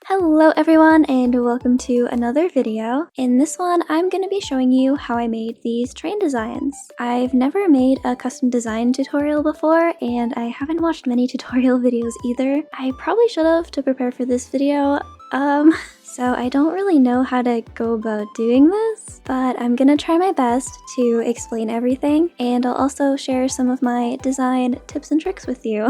Hello everyone and welcome to another video. In this one, I'm going to be showing you how I made these train designs. I've never made a custom design tutorial before and I haven't watched many tutorial videos either. I probably should have to prepare for this video. So I don't really know how to go about doing this, but I'm gonna try my best to explain everything, and I'll also share some of my design tips and tricks with you.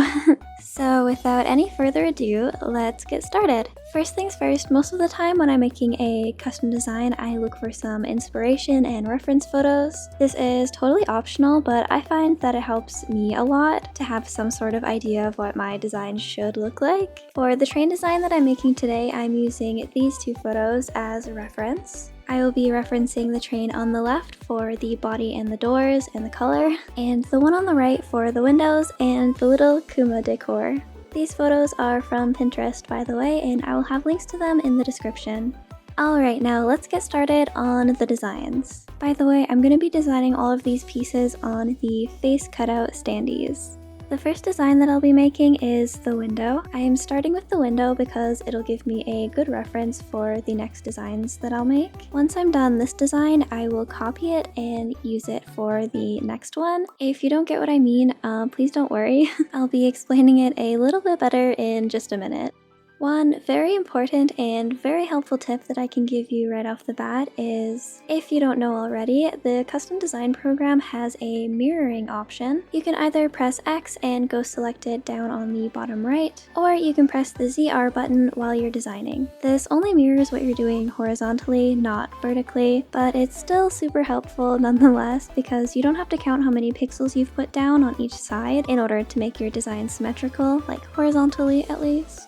So without any further ado, let's get started. First things first, most of the time when I'm making a custom design, I look for some inspiration and reference photos. This is totally optional, but I find that it helps me a lot to have some sort of idea of what my design should look like. For the train design that I'm making today, I'm using these two photos as a reference. I will be referencing the train on the left for the body and the doors and the color, and the one on the right for the windows and the little kuma decor. These photos are from Pinterest, by the way, and I will have links to them in the description. Alright, now let's get started on the designs. By the way, I'm going to be designing all of these pieces on the face cutout standees. The first design that I'll be making is the window. I am starting with the window because it'll give me a good reference for the next designs that I'll make. Once I'm done this design, I will copy it and use it for the next one. If you don't get what I mean, please don't worry. I'll be explaining it a little bit better in just a minute. One very important and very helpful tip that I can give you right off the bat is, if you don't know already, the custom design program has a mirroring option. You can either press X and go selected down on the bottom right, or you can press the ZR button while you're designing. This only mirrors what you're doing horizontally, not vertically, but it's still super helpful nonetheless because you don't have to count how many pixels you've put down on each side in order to make your design symmetrical, like horizontally at least.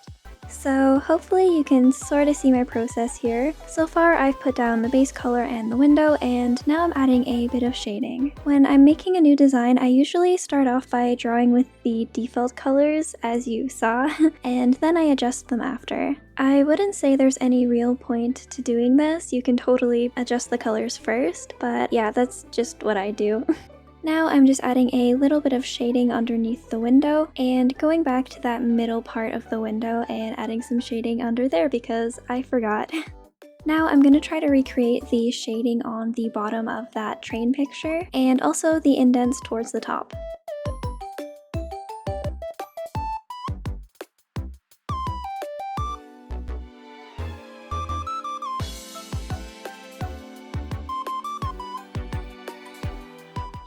So hopefully you can sort of see my process here. So far I've put down the base color and the window, and now I'm adding a bit of shading. When I'm making a new design, I usually start off by drawing with the default colors, as you saw, and then I adjust them after. I wouldn't say there's any real point to doing this. You can totally adjust the colors first, but yeah, that's just what I do. Now I'm just adding a little bit of shading underneath the window and going back to that middle part of the window and adding some shading under there because I forgot. Now I'm going to try to recreate the shading on the bottom of that train picture and also the indents towards the top.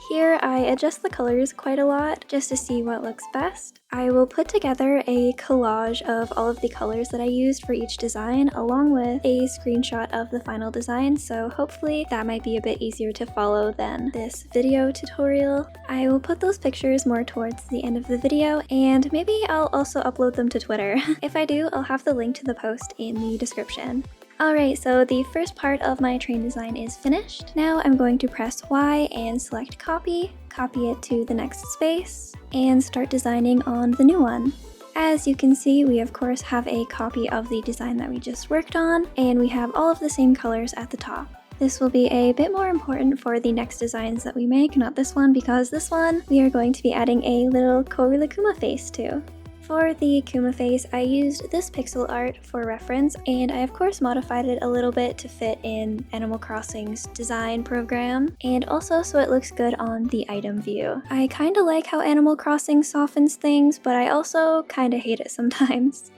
Here I adjust the colors quite a lot just to see what looks best. I will put together a collage of all of the colors that I used for each design along with a screenshot of the final design, so hopefully that might be a bit easier to follow than this video tutorial. I will put those pictures more towards the end of the video, and maybe I'll also upload them to Twitter. If I do, I'll have the link to the post in the description. Alright, so the first part of my train design is finished. Now I'm going to press Y and select copy it to the next space, and start designing on the new one. As you can see, we of course have a copy of the design that we just worked on, and we have all of the same colors at the top. This will be a bit more important for the next designs that we make, not this one, because this one we are going to be adding a little korilakkuma face to. For the Kuma face, I used this pixel art for reference, and I of course modified it a little bit to fit in Animal Crossing's design program, and also so it looks good on the item view. I kinda like how Animal Crossing softens things, but I also kinda hate it sometimes.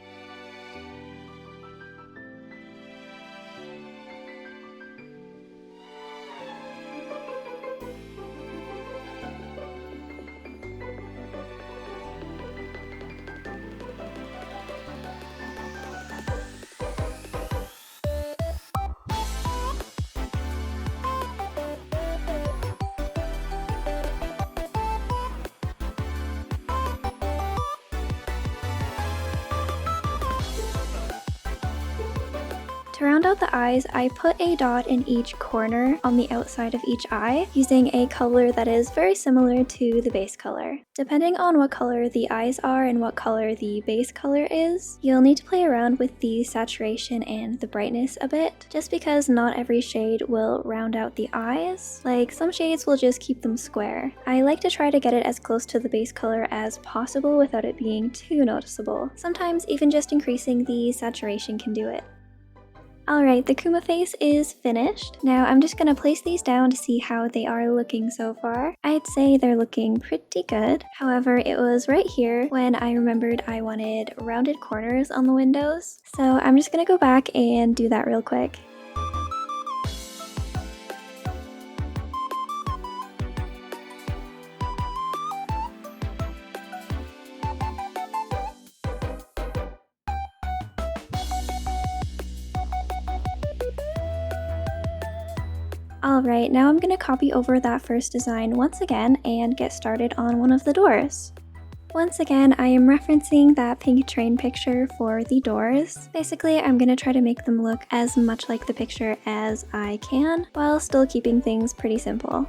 To round out the eyes, I put a dot in each corner on the outside of each eye using a color that is very similar to the base color. Depending on what color the eyes are and what color the base color is, you'll need to play around with the saturation and the brightness a bit, just because not every shade will round out the eyes. Like, some shades will just keep them square. I like to try to get it as close to the base color as possible without it being too noticeable. Sometimes even just increasing the saturation can do it. Alright, the Kuma face is finished. Now I'm just gonna place these down to see how they are looking so far. I'd say they're looking pretty good. However, it was right here when I remembered I wanted rounded corners on the windows. So I'm just gonna go back and do that real quick. Alright, now I'm going to copy over that first design once again and get started on one of the doors. Once again, I am referencing that pink train picture for the doors. Basically, I'm going to try to make them look as much like the picture as I can, while still keeping things pretty simple.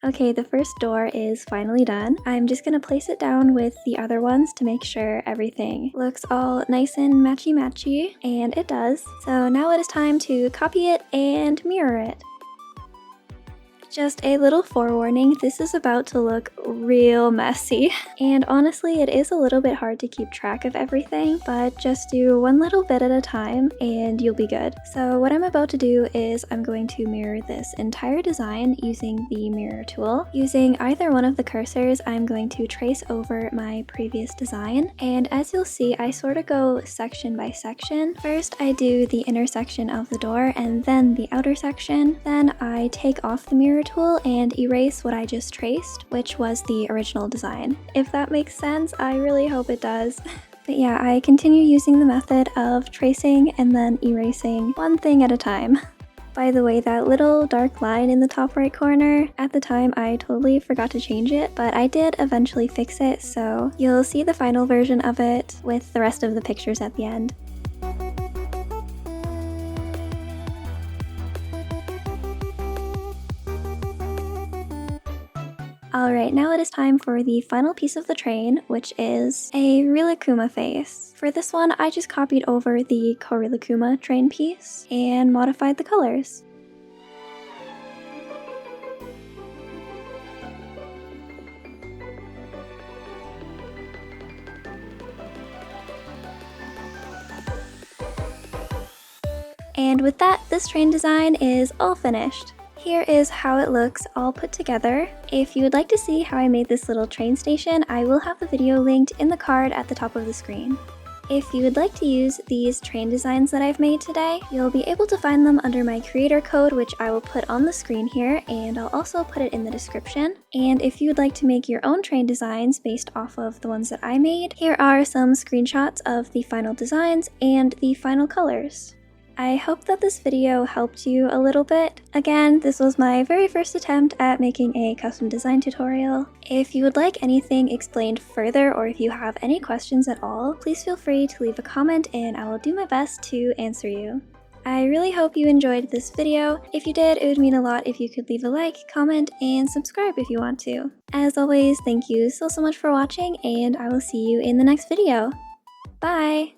Okay, the first door is finally done. I'm just gonna place it down with the other ones to make sure everything looks all nice and matchy-matchy, and it does. So now it is time to copy it and mirror it. Just a little forewarning, this is about to look real messy. And honestly, it is a little bit hard to keep track of everything, but just do one little bit at a time and you'll be good. So what I'm about to do is I'm going to mirror this entire design using the mirror tool. Using either one of the cursors, I'm going to trace over my previous design. And as you'll see, I sort of go section by section. First, I do the inner section of the door and then the outer section. Then I take off the mirror tool and erase what I just traced, which was the original design. If that makes sense, I really hope it does. But yeah, I continue using the method of tracing and then erasing one thing at a time. By the way, that little dark line in the top right corner, at the time I totally forgot to change it, but I did eventually fix it, so you'll see the final version of it with the rest of the pictures at the end. Alright, now it is time for the final piece of the train, which is a rilakkuma face. For this one, I just copied over the korilakkuma train piece and modified the colors. And with that, this train design is all finished. Here is how it looks all put together. If you would like to see how I made this little train station, I will have the video linked in the card at the top of the screen. If you would like to use these train designs that I've made today, you'll be able to find them under my creator code, which I will put on the screen here, and I'll also put it in the description. And if you would like to make your own train designs based off of the ones that I made, here are some screenshots of the final designs and the final colors. I hope that this video helped you a little bit. Again, this was my very first attempt at making a custom design tutorial. If you would like anything explained further, or if you have any questions at all, please feel free to leave a comment and I will do my best to answer you. I really hope you enjoyed this video. If you did, it would mean a lot if you could leave a like, comment, and subscribe if you want to. As always, thank you so much for watching, and I will see you in the next video. Bye!